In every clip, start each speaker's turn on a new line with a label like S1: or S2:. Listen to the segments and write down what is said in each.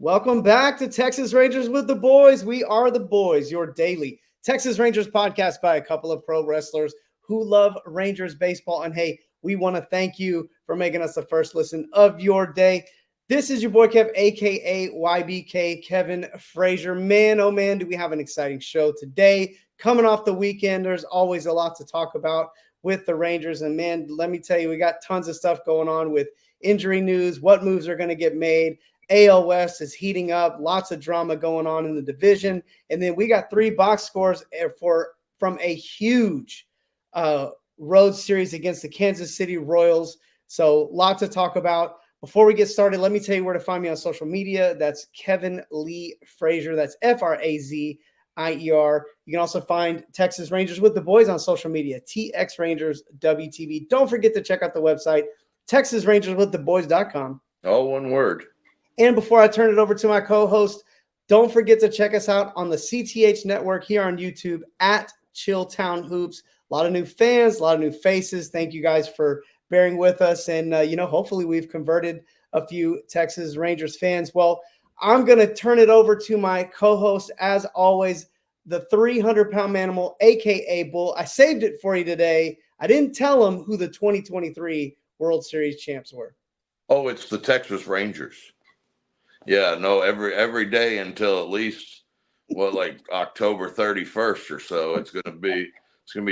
S1: Welcome back to Texas Rangers with the Boys. We are the Boys, your daily Texas Rangers podcast by a couple of pro wrestlers who love Rangers baseball. And hey, we want to thank you for making us the first listen of your day. This is your boy Kev, aka YBK, Kevin Frazier. Man, oh man, do we have an exciting show today. Coming off the weekend, there's always a lot to talk about with the Rangers. And man, let me tell you, we got tons of stuff going on with injury news, what moves are going to get made. AL West is heating up, lots of drama going on in the division. And then we got 3 box scores from a huge road series against the Kansas City Royals. So lots to talk about. Before we get started, let me tell you where to find me on social media. That's Kevin Lee Frazier. That's Frazier. You can also find Texas Rangers with the Boys on social media, TX Rangers WTV. Don't forget to check out the website, TexasRangersWithTheBoys.com.
S2: All one word.
S1: And before I turn it over to my co-host, don't forget to check us out on the CTH network here on YouTube at Chilltown Hoops. A lot of new fans, a lot of new faces. Thank you guys for bearing with us. And, hopefully we've converted a few Texas Rangers fans. Well, I'm going to turn it over to my co-host, as always, the 300-pound manimal, a.k.a. Bull. I saved it for you today. I didn't tell him who the 2023 World Series champs were.
S2: Oh, it's the Texas Rangers. Yeah, no, every day until at least October 31st or so, it's gonna be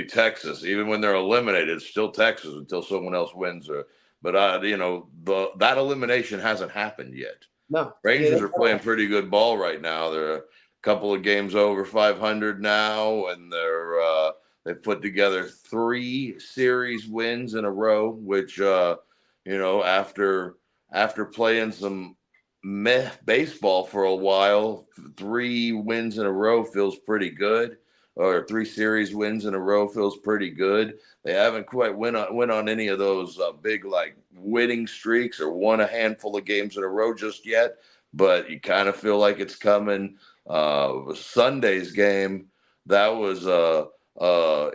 S2: Texas. Even when they're eliminated, it's still Texas until someone else wins. But that elimination hasn't happened yet.
S1: No,
S2: Rangers are playing pretty good ball right now. They're a couple of games over 500 now, and they've put together 3 series wins in a row, which after playing some meh baseball for a while, 3 wins in a row feels pretty good, or 3 series wins in a row feels pretty good. They haven't quite went on any of those big winning streaks or won a handful of games in a row just yet, but you kind of feel like it's coming. Sunday's game, that was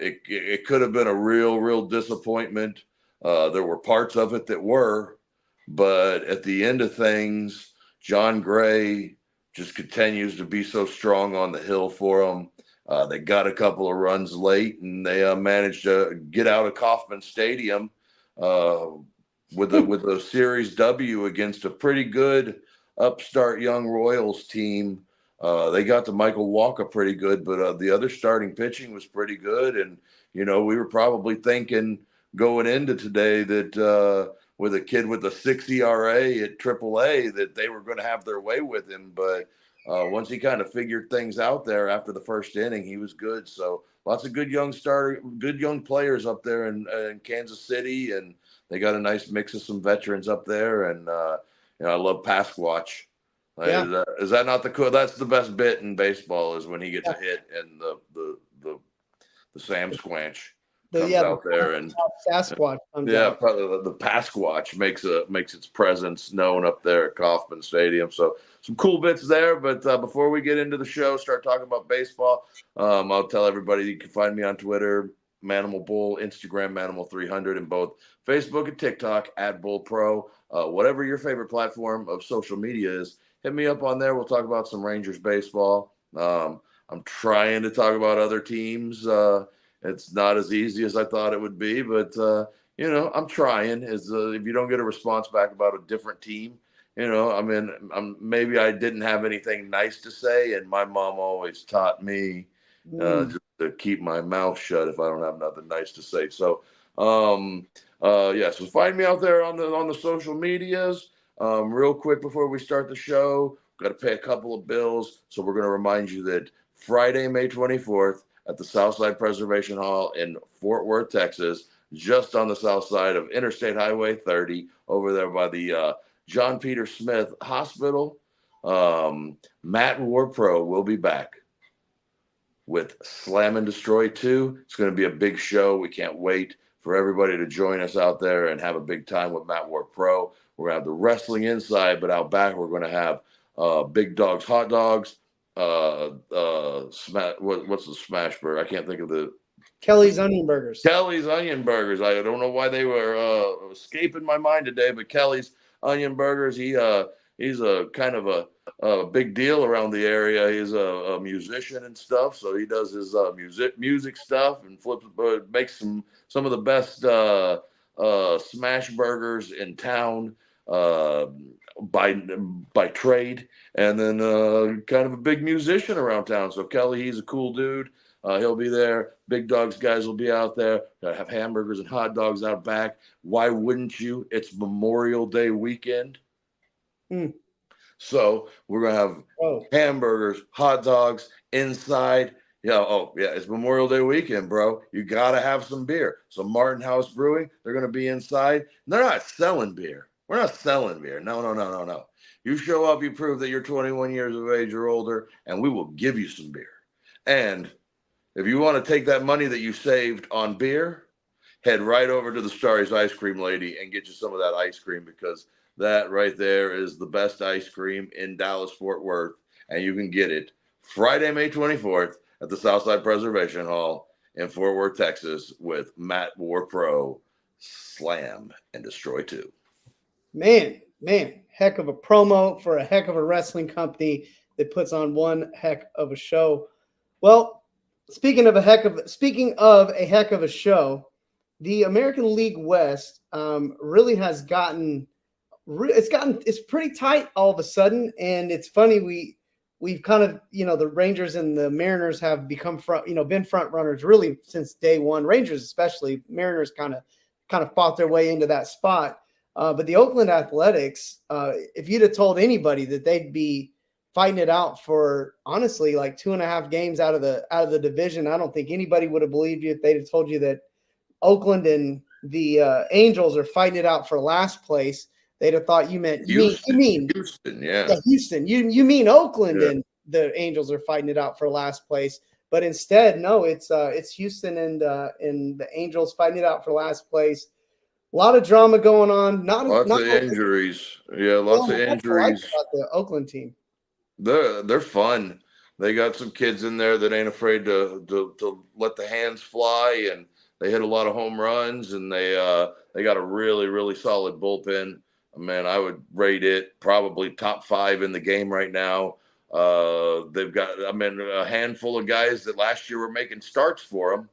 S2: it could have been a real disappointment. There were parts of it that were, but at the end of things, John Gray just continues to be so strong on the hill for them. They got a couple of runs late, and they managed to get out of Kauffman Stadium with a series W against a pretty good upstart young Royals team. They got to Michael Walker pretty good, but the other starting pitching was pretty good. And, we were probably thinking going into today that with a kid with a 6 ERA at AAA that they were going to have their way with him. But once he kind of figured things out there after the first inning, he was good. So lots of good young players up there in Kansas City, and they got a nice mix of some veterans up there. And I love Pasquatch.
S1: Yeah.
S2: Is that not the cool? That's the best bit in baseball, is when he gets a hit and the Sam Squanch comes out there, and
S1: Sasquatch comes
S2: out.
S1: Probably
S2: the Pasquatch makes its presence known up there at Kauffman Stadium. So some cool bits there. But before we get into the show, start talking about baseball, I'll tell everybody you can find me on Twitter, Manimal Bull, Instagram, Manimal300, and both Facebook and TikTok at Bull Pro. Whatever your favorite platform of social media is, hit me up on there. We'll talk about some Rangers baseball. I'm trying to talk about other teams. It's not as easy as I thought it would be, but I'm trying. If you don't get a response back about a different team, maybe I didn't have anything nice to say, and my mom always taught me just to keep my mouth shut if I don't have nothing nice to say. So, so find me out there on the social medias. Real quick before we start the show, got to pay a couple of bills, so we're going to remind you that Friday, May 24th, at the Southside Preservation Hall in Fort Worth, Texas, just on the south side of Interstate Highway 30, over there by the John Peter Smith Hospital. Matt Warpro will be back with Slam and Destroy 2. It's going to be a big show. We can't wait for everybody to join us out there and have a big time with Matt Warpro. We're going to have the wrestling inside, but out back we're going to have Big Dog's Hot Dogs. What's the smash burger? I can't think of the
S1: Kelly's Onion Burgers.
S2: Kelly's Onion Burgers. I don't know why they were escaping my mind today, but Kelly's Onion Burgers. a kind of a big deal around the area. He's a musician and stuff, so he does his music stuff and makes some of the best smash burgers in town by trade, and then kind of a big musician around town. So Kelly, he's a cool dude. He'll be there. Big Dogs guys will be out there. Gotta have hamburgers and hot dogs out back. Why wouldn't you? It's Memorial Day weekend. So we're going to have hamburgers, hot dogs inside. It's Memorial Day weekend, bro. You got to have some beer. So Martin House Brewing, they're going to be inside. They're not selling beer. We're not selling beer. No. You show up, you prove that you're 21 years of age or older, and we will give you some beer. And if you want to take that money that you saved on beer, head right over to the Starry's Ice Cream Lady and get you some of that ice cream, because that right there is the best ice cream in Dallas-Fort Worth, and you can get it Friday, May 24th at the Southside Preservation Hall in Fort Worth, Texas, with Matt War Pro, Slam and Destroy 2.
S1: Man, heck of a promo for a heck of a wrestling company that puts on one heck of a show. Well, speaking of a heck of a show, the American League West really has gotten it's pretty tight all of a sudden, and it's funny we've kind of, the Rangers and the Mariners have become been front runners really since day one. Rangers especially, Mariners kind of fought their way into that spot. But the Oakland Athletics, if you'd have told anybody that they'd be fighting it out for, honestly, like 2.5 games out of the division, I don't think anybody would have believed you if they'd have told you that Oakland and the Angels are fighting it out for last place. They'd have thought you meant Houston. Yeah, Houston. You mean Oakland and the Angels are fighting it out for last place. But instead, no, it's Houston and the Angels fighting it out for last place. A lot of drama going on. Lots
S2: of injuries. Yeah, lots of injuries.
S1: About the Oakland team.
S2: They're fun. They got some kids in there that ain't afraid to let the hands fly, and they hit a lot of home runs, and they got a really, really solid bullpen. Man, I would rate it probably top 5 in the game right now. They've got, a handful of guys that last year were making starts for them.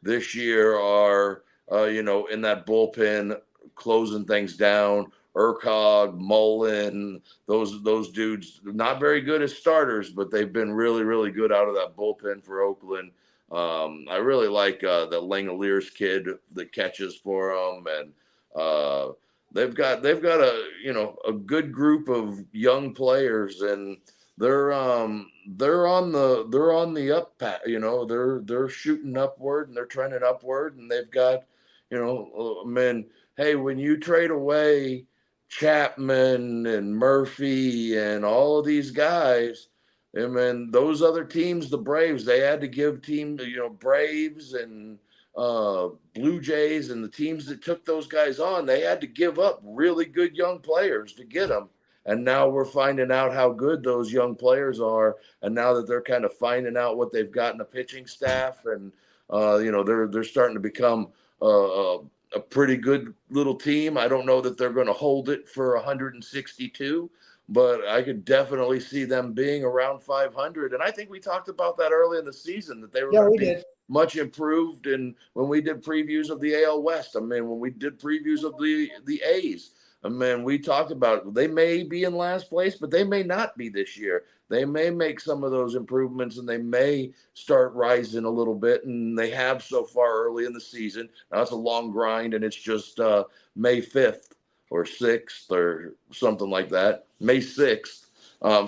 S2: This year are, in that bullpen, closing things down. Urquhart, Mullen, those dudes, not very good as starters, but they've been really, really good out of that bullpen for Oakland. I really like the Langoliers kid that catches for them, and they've got a good group of young players, and they're on the up path. They're shooting upward, and they're trending upward, and they've got, hey, when you trade away Chapman and Murphy and all of these guys, those other teams, the Braves, they had to give Braves and Blue Jays and the teams that took those guys on, they had to give up really good young players to get them. And now we're finding out how good those young players are. And now that they're kind of finding out what they've got in the pitching staff, and they're starting to become a pretty good little team. I don't know that they're going to hold it for 162, but I could definitely see them being around 500. And I think we talked about that early in the season, that they were going to be much improved. And when we did previews of the AL West, when we did previews of the A's, we talked about they may be in last place, but they may not be this year. They may make some of those improvements, and they may start rising a little bit, and they have so far early in the season. Now, it's a long grind, and it's just May 5th or 6th or something like that, May 6th.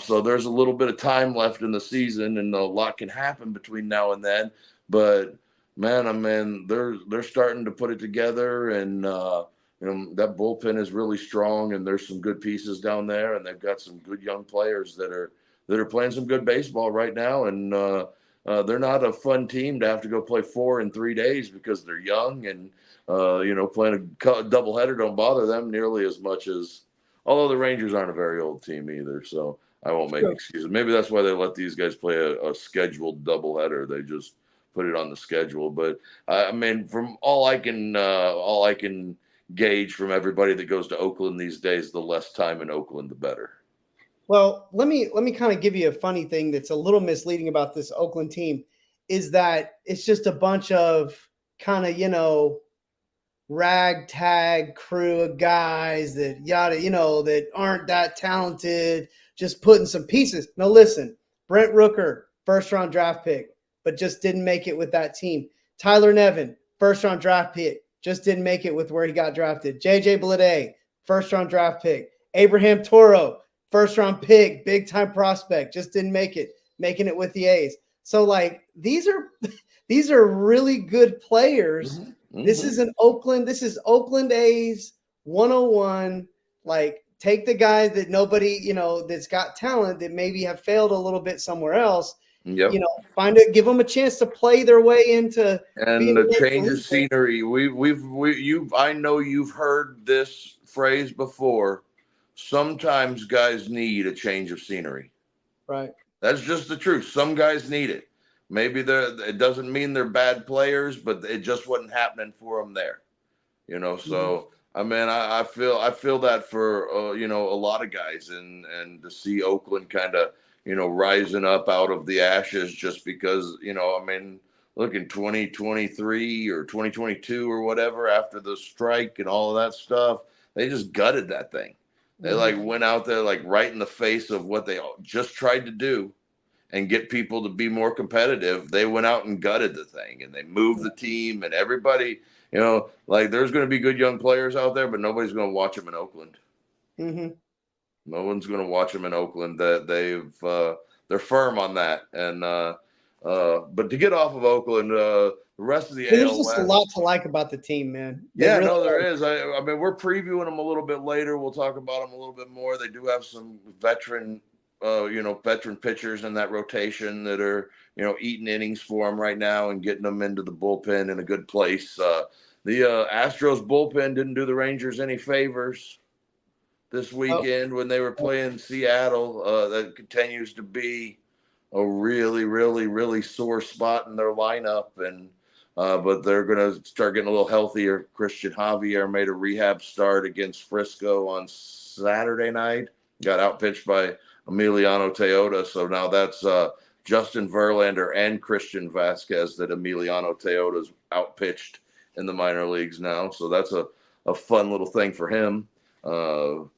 S2: So there's a little bit of time left in the season, and a lot can happen between now and then. But, man, they're starting to put it together, and that bullpen is really strong, and there's some good pieces down there, and they've got some good young players that are playing some good baseball right now. And they're not a fun team to have to go play 4 in 3 days because they're young, and playing a doubleheader don't bother them nearly as much as, although the Rangers aren't a very old team either, so I won't make excuses. Maybe that's why they let these guys play a scheduled doubleheader. They just put it on the schedule. But from all I can gauge from everybody that goes to Oakland these days, the less time in Oakland, the better.
S1: Well, let me kind of give you a funny thing that's a little misleading about this Oakland team is that it's just a bunch of kind of, ragtag crew of guys that that aren't that talented, just putting some pieces. Now listen, Brent Rooker, first round draft pick, but just didn't make it with that team. Tyler Nevin, first round draft pick, just didn't make it with where he got drafted. JJ Bleday, first round draft pick. Abraham Toro, first round pick, big time prospect, just didn't make it, making it with the A's. So like these are really good players. This is this is Oakland A's 101. Like, take the guys that nobody, that's got talent that maybe have failed a little bit somewhere else.
S2: Yep.
S1: Give them a chance to play their way into
S2: And
S1: being
S2: the change of scenery. I know you've heard this phrase before. Sometimes guys need a change of scenery.
S1: Right.
S2: That's just the truth. Some guys need it. Maybe it doesn't mean they're bad players, but it just wasn't happening for them there. So I mean, I feel that for a lot of guys, and to see Oakland kind of rising up out of the ashes just because I mean, look in 2023 or 2022 or whatever, after the strike and all of that stuff, they just gutted that thing. They like went out there like right in the face of what they just tried to do and get people to be more competitive. They went out and gutted the thing, and they moved the team, and everybody, like there's going to be good young players out there, but nobody's going to watch them in Oakland. No one's going to watch them in Oakland. That they're firm on that. And but to get off of Oakland, the rest of the
S1: There's
S2: AL
S1: just
S2: West,
S1: a lot to like about the team, man.
S2: there is. I mean, we're previewing them a little bit later. We'll talk about them a little bit more. They do have some veteran pitchers in that rotation that are, eating innings for them right now and getting them into the bullpen in a good place. The Astros bullpen didn't do the Rangers any favors this weekend when they were playing Seattle. That continues to be a really, really, really sore spot in their lineup. And but they're going to start getting a little healthier. Christian Javier made a rehab start against Frisco on Saturday night. Got outpitched by Emiliano Teota. So now that's Justin Verlander and Christian Vasquez that Emiliano Teota's outpitched in the minor leagues now. So that's a fun little thing for him. But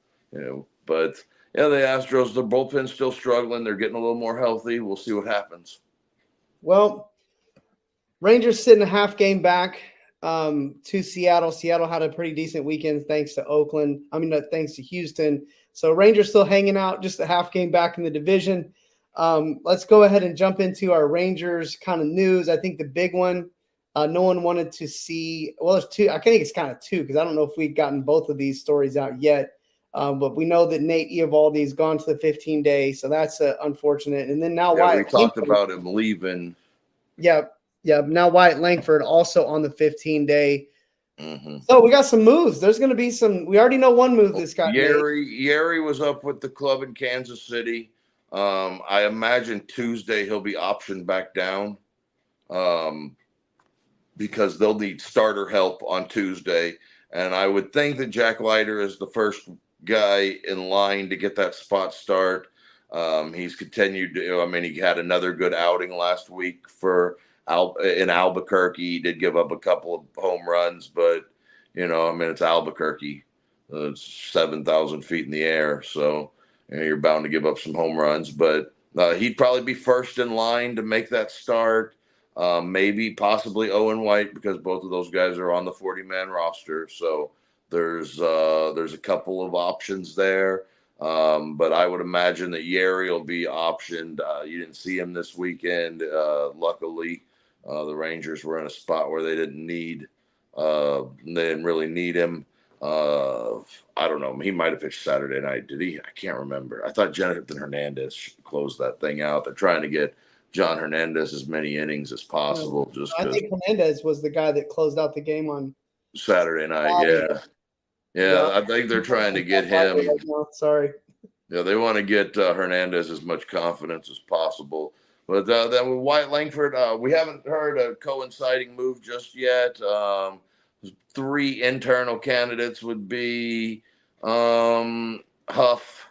S2: yeah, the Astros, the bullpen's still struggling. They're getting a little more healthy. We'll see what happens.
S1: Well, Rangers sitting a half game back to Seattle. Seattle had a pretty decent weekend thanks to Oakland. Thanks to Houston. So Rangers still hanging out, just a half game back in the division. Let's go ahead and jump into our Rangers kind of news. I think the big one, no one wanted to see. Well, there's two. I think it's kind of two because I don't know if we've gotten both of these stories out yet. But we know that Nate Eovaldi's gone to the 15-day, so that's unfortunate. And then now Wyatt
S2: we talked about him leaving.
S1: Yeah. Now Wyatt Langford also on the 15-day. So we got some moves. There's going to be some. We already know one move this guy made.
S2: Yeri was up with the club in Kansas City. I imagine Tuesday he'll be optioned back down because they'll need starter help on Tuesday. And I would think that Jack Leiter is the first guy in line to get that spot start. He's continued to, he had another good outing last week in Albuquerque. He did give up a couple of home runs, but it's Albuquerque. It's 7,000 feet in the air. So you're bound to give up some home runs, but he'd probably be first in line to make that start. Maybe possibly Owen White, because both of those guys are on the 40-man roster. So there's a couple of options there. But I would imagine that Yeri will be optioned. You didn't see him this weekend. Luckily, the Rangers were in a spot where they didn't really need him. I don't know. He might have pitched Saturday night. Did he? I can't remember. I thought Jonathan Hernandez closed that thing out. They're trying to get John Hernandez as many innings as possible.
S1: I think Hernandez was the guy that closed out the game on
S2: Saturday night. Yeah. I think they're trying to get him.
S1: Sorry.
S2: Yeah, they want to get Hernandez as much confidence as possible. But then with Wyatt Langford, we haven't heard a coinciding move just yet. 3 internal candidates would be Huff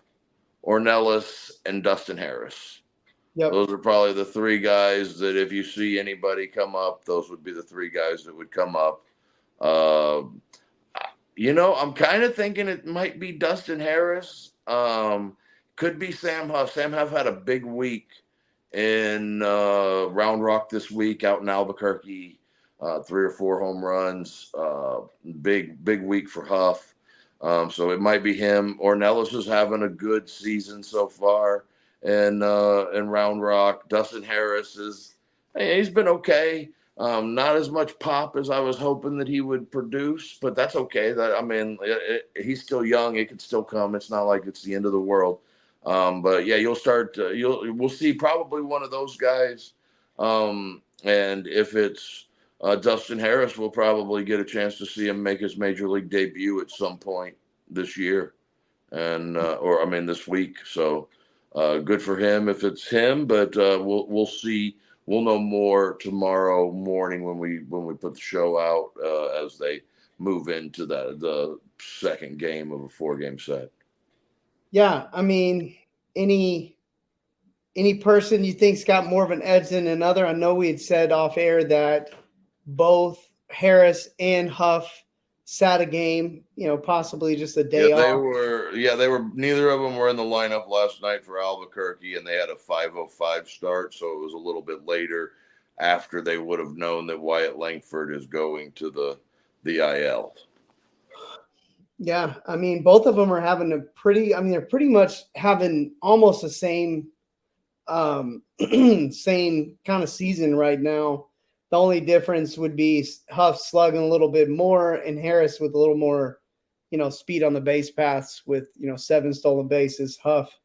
S2: Ornelas, and Dustin Harris.
S1: Yep.
S2: Those are probably the three guys that if you see anybody come up, those would be the three guys that would come up. I'm kind of thinking it might be Dustin Harris. Could be Sam Huff. Sam Huff had a big week in Round Rock this week out in Albuquerque. 3 or 4 home runs. Big week for Huff. So it might be him. Ornelas is having a good season so far in Round Rock. Dustin Harris he's been okay. Not as much pop as I was hoping that he would produce, but that's okay. He's still young. It could still come. It's not like it's the end of the world. But yeah, we'll see probably one of those guys. And if it's Dustin Harris, we'll probably get a chance to see him make his major league debut at some point this year, this week. So good for him if it's him. But we'll see. We'll know more tomorrow morning when we put the show out as they move into the second game of a 4-game set.
S1: Yeah, I mean, any person you think's got more of an edge than another. I know we had said off air that both Harris and Huff sat a game, possibly just a day off.
S2: They were. Neither of them were in the lineup last night for Albuquerque, and they had a 5:05 start, so it was a little bit later after they would have known that Wyatt Langford is going to the IL.
S1: Yeah, I mean, both of them are having they're pretty much having almost the same same kind of season right now. The only difference would be Huff slugging a little bit more and Harris with a little more, speed on the base paths with, 7 stolen bases. Huff,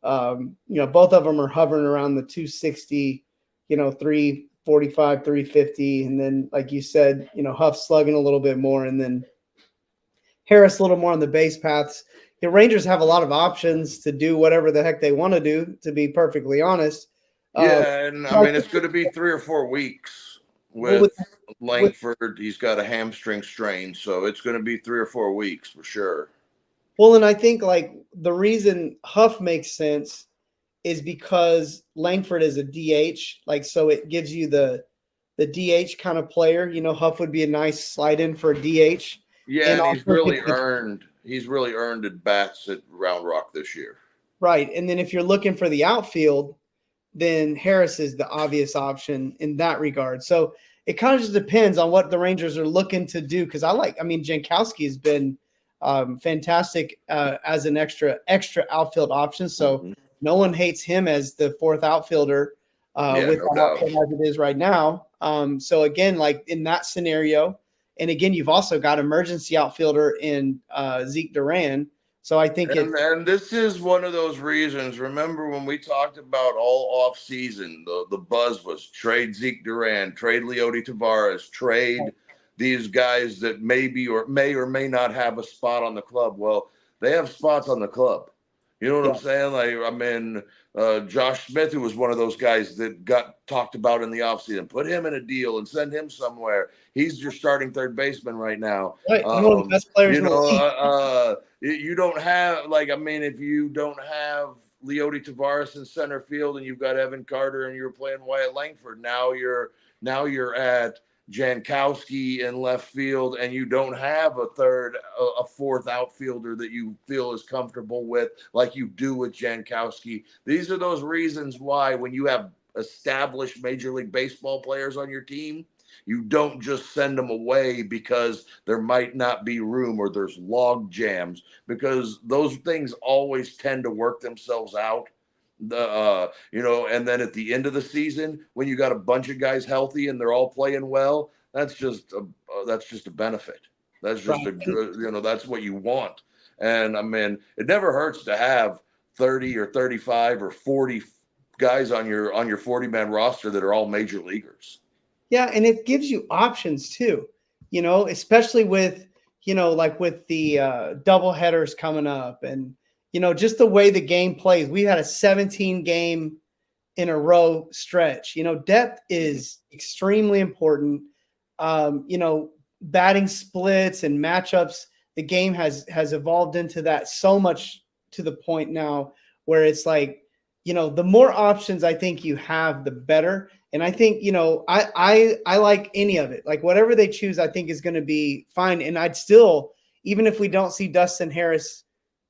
S1: both of them are hovering around the 260, 345, 350. And then, like you said, Huff slugging a little bit more and then Harris a little more on the base paths. The Rangers have a lot of options to do whatever the heck they want to do, to be perfectly honest.
S2: It's going to be 3 or 4 weeks. With Langford, he's got a hamstring strain, so it's going to be 3 or 4 weeks for sure.
S1: Well, and I think the reason Huff makes sense is because Langford is a DH, so it gives you the DH kind of player. Huff would be a nice slide in for a DH.
S2: Yeah, and he's really earned at bats at Round Rock this year.
S1: Right, and then if you're looking for the outfield, then Harris is the obvious option in that regard. So it kind of just depends on what the Rangers are looking to do. Because Jankowski has been fantastic as an extra outfield option. So no one hates him as the 4th outfielder with the outfield as it is right now. So again, in that scenario, and again, you've also got emergency outfielder in Zeke Duran. So I think
S2: and this is one of those reasons. Remember when we talked about all off season, the buzz was trade Zeke Duran, trade Leody Taveras, trade these guys that may or may not have a spot on the club. Well, they have spots on the club. You know what I'm saying? Josh Smith, who was one of those guys that got talked about in the offseason, put him in a deal and send him somewhere. He's your starting third baseman right now.
S1: Right. One of the best players in the league.
S2: You don't have if you don't have Leody Taveras in center field and you've got Evan Carter and you're playing Wyatt Langford, now you're at Jankowski in left field and you don't have a 4th outfielder that you feel is comfortable with like you do with Jankowski. These are those reasons why when you have established Major League Baseball players on your team, you don't just send them away because there might not be room or there's log jams, because those things always tend to work themselves out. And then at the end of the season, when you got a bunch of guys healthy and they're all playing well, that's just a benefit. That's just a good, that's what you want. And it never hurts to have 30 or 35 or 40 guys on your 40-man roster that are all major leaguers.
S1: Yeah, and it gives you options too, especially with, with the double headers coming up and, just the way the game plays. We had a 17 game in a row stretch. Depth is extremely important. Batting splits and matchups, the game has evolved into that so much to the point now where it's like, the more options I think you have, the better. And I think, I like any of it. Like whatever they choose, I think is going to be fine. And I'd still, even if we don't see Dustin Harris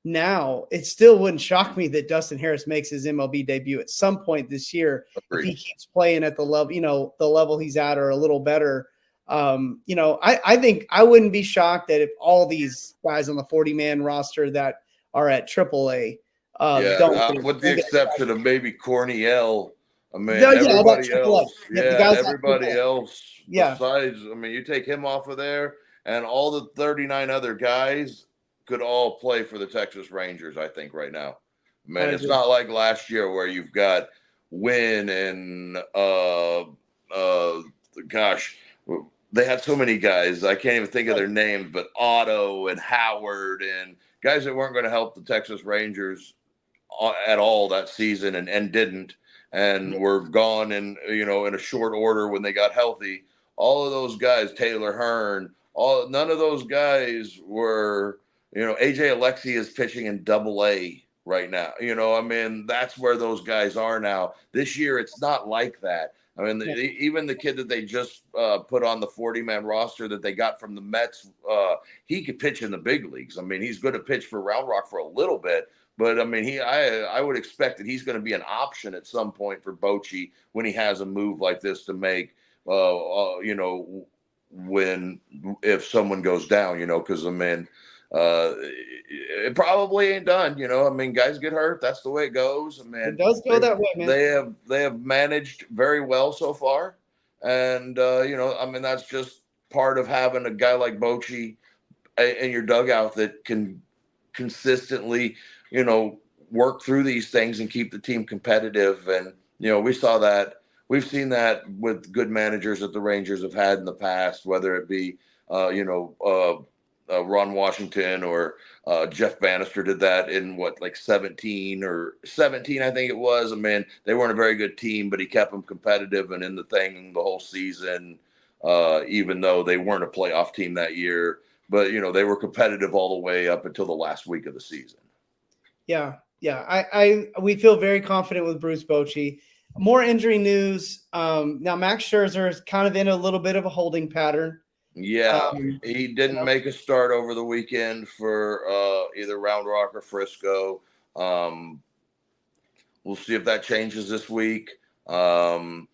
S1: now, it still wouldn't shock me that Dustin Harris makes his MLB debut at some point this year. If he keeps playing at the level, the level he's at or a little better. I think I wouldn't be shocked that if all these guys on the 40-man roster that are at AAA
S2: with the exception of maybe Corniel. I mean, everybody else besides, I mean, you take him off of there, and all the 39 other guys could all play for the Texas Rangers, I think, right now. Man, it's not like last year where you've got Wynn and they had so many guys. I can't even think of their names, but Otto and Howard and guys that weren't going to help the Texas Rangers at all that season and didn't, and were gone in a short order when they got healthy. All of those guys, Taylor Hearn, none of those guys were, AJ Alexi is pitching in Double-A right now. I mean, that's where those guys are now. This year, it's not like that. I mean, even the kid that they just put on the 40-man roster that they got from the Mets, he could pitch in the big leagues. I mean, he's going to pitch for Round Rock for a little bit, but I mean, I would expect that he's going to be an option at some point for Bochy when he has a move like this to make. If someone goes down, because I mean, it probably ain't done. I mean, guys get hurt. That's the way it goes. I mean,
S1: it does go that way, man.
S2: They have managed very well so far, and I mean, that's just part of having a guy like Bochy in your dugout that can consistently, work through these things and keep the team competitive. And we saw that. We've seen that with good managers that the Rangers have had in the past, whether it be, Ron Washington or Jeff Bannister did that in 17 or 17, I think it was. I mean, they weren't a very good team, but he kept them competitive and in the thing the whole season, even though they weren't a playoff team that year. But, they were competitive all the way up until the last week of the season.
S1: Yeah. We feel very confident with Bruce Bochy. More injury news. Now, Max Scherzer is kind of in a little bit of a holding pattern.
S2: Yeah, he didn't make a start over the weekend for either Round Rock or Frisco. We'll see if that changes this week. No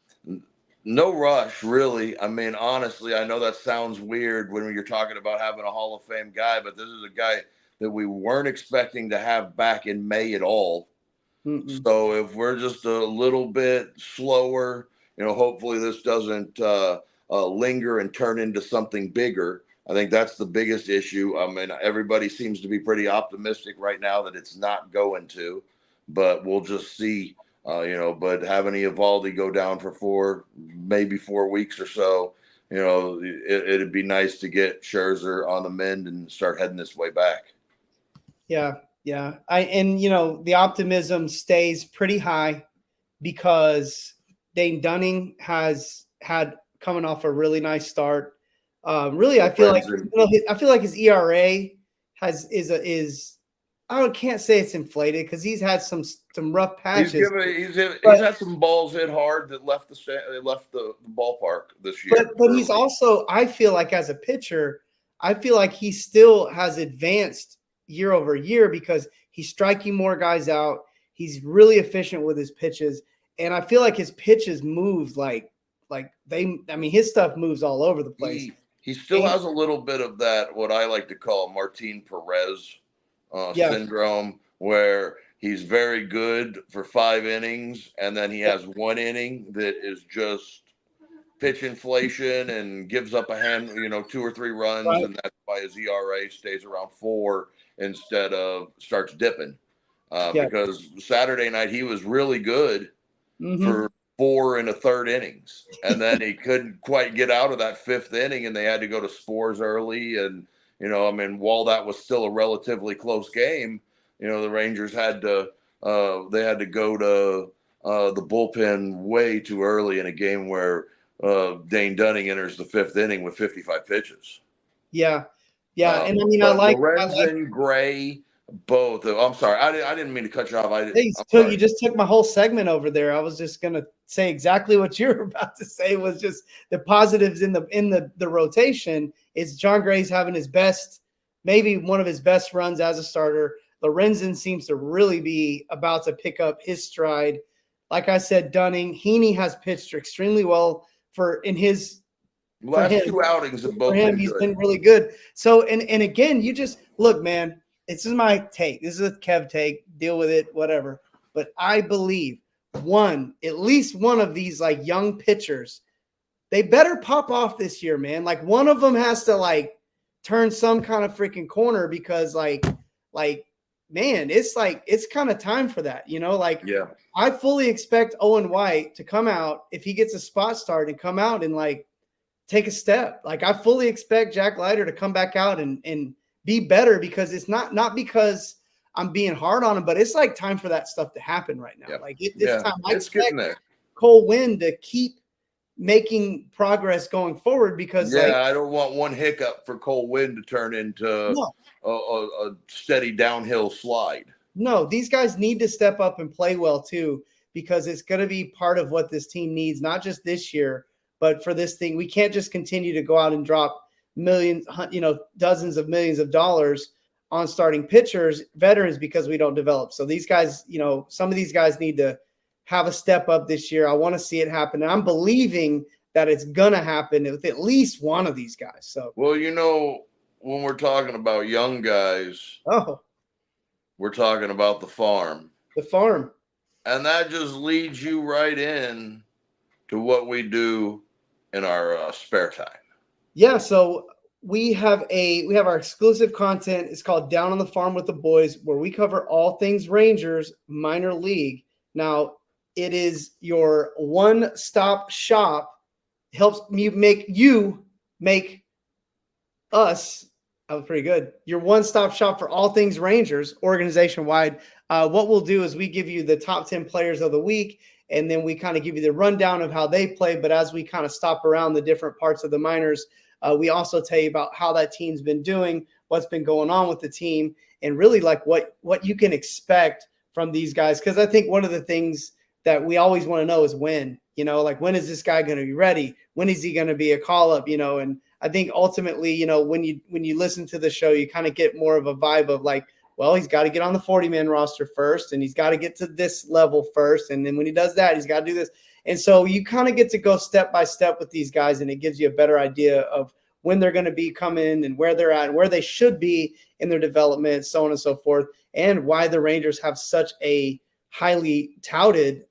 S2: rush, really. I mean, honestly, I know that sounds weird when you're talking about having a Hall of Fame guy, but this is a guy that we weren't expecting to have back in May at all. Mm-mm. So if we're just a little bit slower, hopefully this doesn't linger and turn into something bigger. I think that's the biggest issue. I mean, everybody seems to be pretty optimistic right now that it's not going to, but we'll just see. But having Eovaldi go down for maybe 4 weeks or so, it'd be nice to get Scherzer on the mend and start heading this way back.
S1: Yeah. The optimism stays pretty high because Dane Dunning has had coming off a really nice start. I feel like his ERA is I can't say it's inflated because he's had some rough patches.
S2: He's had some balls hit hard that left the ballpark this year.
S1: But he's also, I feel like as a pitcher, I feel like he still has advanced year over year because he's striking more guys out. He's really efficient with his pitches, and I feel like his pitches move his stuff moves all over the place.
S2: He still has a little bit of that, what I like to call Martin Perez syndrome, where he's very good for 5 innings, and then he has 1 inning that is just pitch inflation and gives up 2 or 3 runs, right. And that's why his ERA stays around 4 instead of starts dipping. Because Saturday night he was really good for 4 1/3 innings, and then he couldn't quite get out of that 5th inning, and they had to go to Spores early. And while that was still a relatively close game, the Rangers had to go to the bullpen way too early in a game where Dane Dunning enters the 5th inning with 55 pitches.
S1: Yeah. And I like
S2: Lorenzen, Gray, Both. I'm sorry. I didn't mean to cut you off.
S1: Hey,
S2: I'm
S1: so
S2: sorry.
S1: you just took my whole segment over there. I was just gonna say exactly what you were about to say. Was just the positives in the rotation. Is John Gray's having his best, maybe one of his best runs as a starter. Lorenzen seems to really be about to pick up his stride. Like I said, Dunning, Heaney has pitched extremely well for
S2: Last
S1: him.
S2: two outings have
S1: For
S2: both
S1: him,
S2: been
S1: he's
S2: good.
S1: been really good. So, and again, you just look, man. This is my take. This is a Kev take. Deal with it, whatever. But I believe at least one of these like young pitchers, they better pop off this year, man. Like one of them has to like turn some kind of freaking corner because man, it's kind of time for that, you know. Like
S2: Yeah.
S1: I fully expect Owen White to come out if he gets a spot start and come out and like take a step. Like I fully expect Jack Leiter to come back out and be better because it's not because I'm being hard on him, but it's like time for that stuff to happen right now.
S2: Yep.
S1: Like it's time. I
S2: It's getting
S1: expect
S2: there.
S1: Cole Winn to keep making progress going forward because
S2: I don't want one hiccup for Cole Winn to turn into a steady downhill slide.
S1: No, these guys need to step up and play well too, because it's going to be part of what this team needs, not just this year, but for this thing. We can't just continue to go out and drop millions, dozens of millions of dollars on starting pitchers, veterans, because we don't develop. So these guys, some of these guys need to have a step up this year. I want to see it happen. And I'm believing that it's going to happen with at least one of these guys. So,
S2: well, when we're talking about young guys, we're talking about the farm.
S1: The farm.
S2: And that just leads you right in to what we do in our spare time.
S1: Yeah, so we have our exclusive content. It's called Down on the Farm with the Boys, where we cover all things Rangers minor league. Now, it is your one-stop shop. Helps you make us. That was pretty good. Your one-stop shop for all things Rangers, organization-wide. What we'll do is we give you the top 10 players of the week, and then we kind of give you the rundown of how they play. But as we kind of stop around the different parts of the minors, we also tell you about how that team's been doing, what's been going on with the team, and really like what you can expect from these guys. Because I think one of the things that we always want to know is when, like when is this guy going to be ready? When is he going to be a call-up, and I think ultimately, when you listen to the show, you kind of get more of a vibe of like, well, he's got to get on the 40-man roster first, and he's got to get to this level first. And then when he does that, he's got to do this. And so you kind of get to go step by step with these guys, and it gives you a better idea of when they're going to be coming and where they're at and where they should be in their development, so on and so forth, and why the Rangers have such a highly touted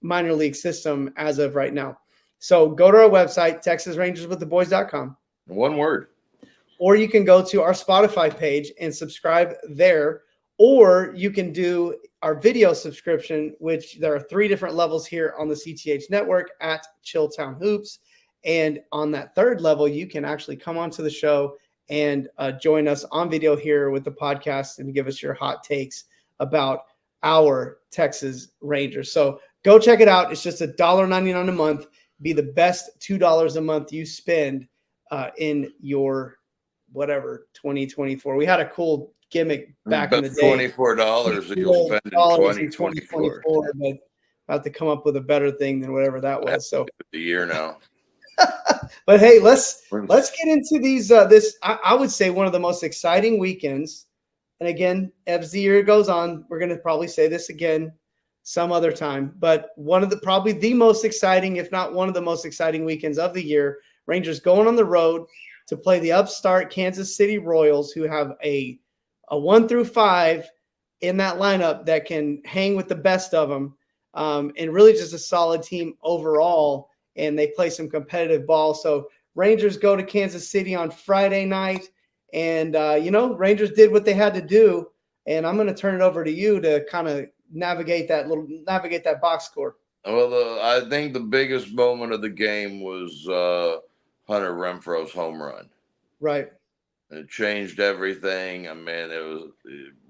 S1: minor league system as of right now. So go to our website, TexasRangersWithTheBoys.com.
S2: One word.
S1: Or you can go to our Spotify page and subscribe there. Or you can do our video subscription, which there are 3 different levels here on the CTH network at Chilltown Hoops. And on that 3rd level, you can actually come onto the show and join us on video here with the podcast and give us your hot takes about our Texas Rangers. So go check it out. It's just $1.99 a month. Be the best $2 a month you spend in your whatever 2024. We had a cool gimmick back in the day.
S2: $24 that you'll spend in 2024.
S1: But about to come up with a better thing than whatever that was. So
S2: the year now.
S1: But hey, let's get into these. I would say one of the most exciting weekends. And again, as the year goes on, we're going to probably say this again some other time. But probably the most exciting, if not one of the most exciting weekends of the year. Rangers going on the road to play the upstart Kansas City Royals, who have a 1 through 5 in that lineup that can hang with the best of them, and really just a solid team overall. And they play some competitive ball. So Rangers go to Kansas City on Friday night, and Rangers did what they had to do. And I'm going to turn it over to you to kind of navigate that box score.
S2: Well, I think the biggest moment of the game was Hunter Renfroe's home run.
S1: Right.
S2: It changed everything. I mean,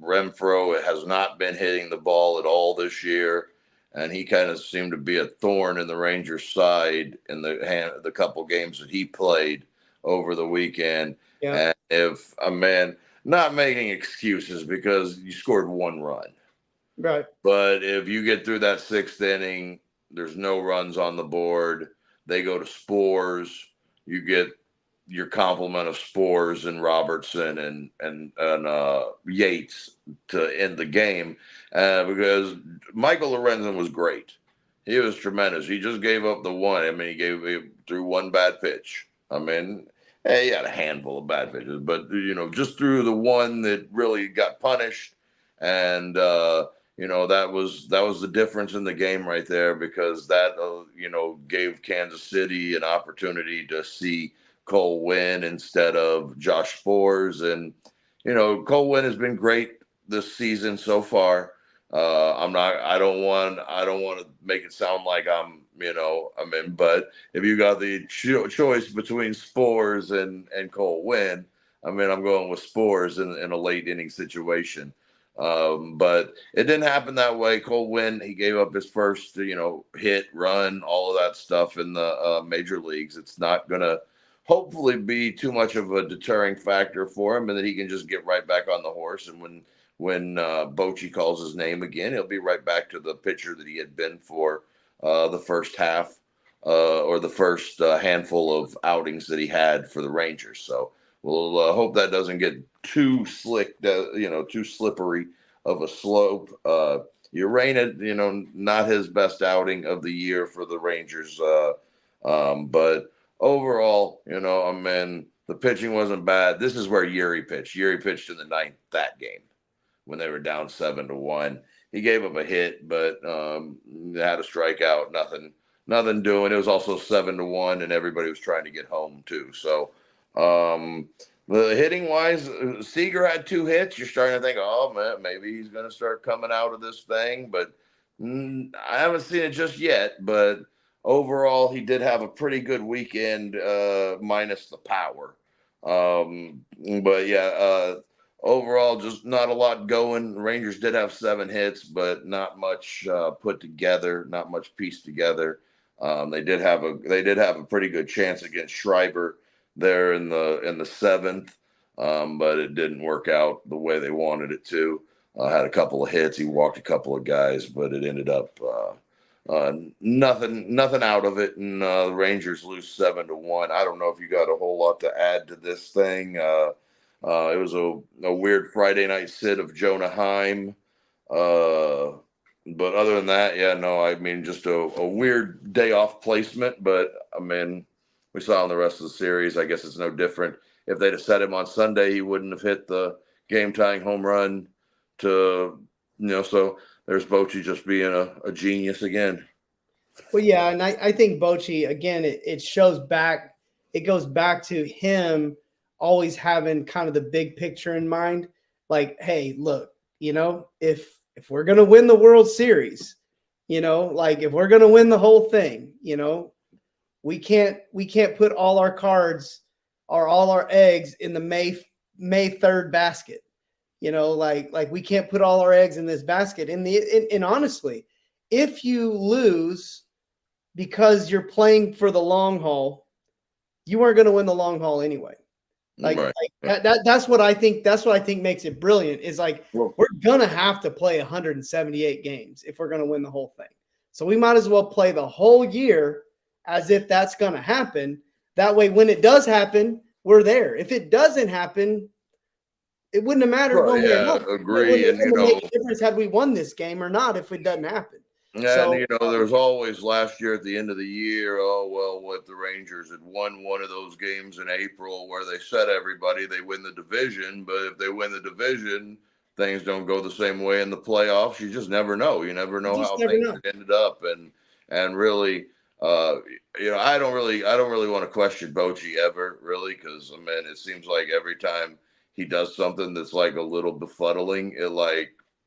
S2: Renfroe has not been hitting the ball at all this year, and he kind of seemed to be a thorn in the Rangers' side in the couple games that he played over the weekend.
S1: Yeah.
S2: And not making excuses because you scored 1 run.
S1: Right.
S2: But if you get through that 6th inning, there's no runs on the board. They go to Spores. You get your complement of Spores and Robertson and Yates to end the game because Michael Lorenzen was great. He was tremendous. He just gave up the one. I mean, he threw one bad pitch. I mean, he had a handful of bad pitches, but just threw the one that really got punished, and that was the difference in the game right there because that gave Kansas City an opportunity to see Cole Winn instead of Josh Spores, and Cole Winn has been great this season so far. I don't want to make it sound like but if you got the choice between Spores and Cole Winn, I'm going with Spores in a late inning situation. But it didn't happen that way. Cole Winn, he gave up his first, hit, run, all of that stuff in the major leagues. It's not going to hopefully be too much of a deterring factor for him, and that he can just get right back on the horse. And when Bochy calls his name again, he'll be right back to the pitcher that he had been for the first half or the first handful of outings that he had for the Rangers. So we'll hope that doesn't get too slick, too slippery of a slope. Urena, not his best outing of the year for the Rangers. But overall, the pitching wasn't bad. This is where Yuri pitched. Yuri pitched in the 9th that game when they were down 7-1. He gave up a hit, but had a strikeout. Nothing doing. It was also 7-1, and everybody was trying to get home too. So the hitting wise, Seager had 2 hits. You're starting to think, oh man, maybe he's going to start coming out of this thing, but I haven't seen it just yet. But overall, he did have a pretty good weekend, minus the power. But yeah, overall, just not a lot going. The Rangers did have 7 hits, but not much put together, not much pieced together. They did have a pretty good chance against Schreiber there in the 7th, but it didn't work out the way they wanted it to. Had a couple of hits. He walked a couple of guys, but it ended up nothing out of it, and the Rangers lose 7-1. I don't know if you got a whole lot to add to this thing. It was a weird Friday night sit of Jonah Heim. But other than that, yeah, no, just a weird day off placement. But we saw in the rest of the series, I guess it's no different. If they'd have set him on Sunday, he wouldn't have hit the game-tying home run so there's Bochy just being a genius again.
S1: Well, yeah, and I think Bochy, again, it goes back to him always having kind of the big picture in mind. Like, hey, look, if we're going to win the World Series, if we're going to win the whole thing, we can't put all our cards or all our eggs in the May 3rd basket. We can't put all our eggs in this basket. And honestly, if you lose because you're playing for the long haul, you aren't going to win the long haul anyway. That's what I think. That's what I think makes it brilliant. Is we're gonna have to play 178 games if we're gonna win the whole thing. So we might as well play the whole year as if that's gonna happen. That way, when it does happen, we're there. If it doesn't happen, it wouldn't have mattered one way or another.
S2: Agree.
S1: It wouldn't make a difference had we won this game or not if it doesn't happen.
S2: Yeah, and there was always last year at the end of the year, what the Rangers had won one of those games in April where they said everybody they win the division, but if they win the division, things don't go the same way in the playoffs. You just never know. You never know how things ended up, and really, I don't really want to question Bochy ever, really, because it seems like every time he does something that's like a little befuddling,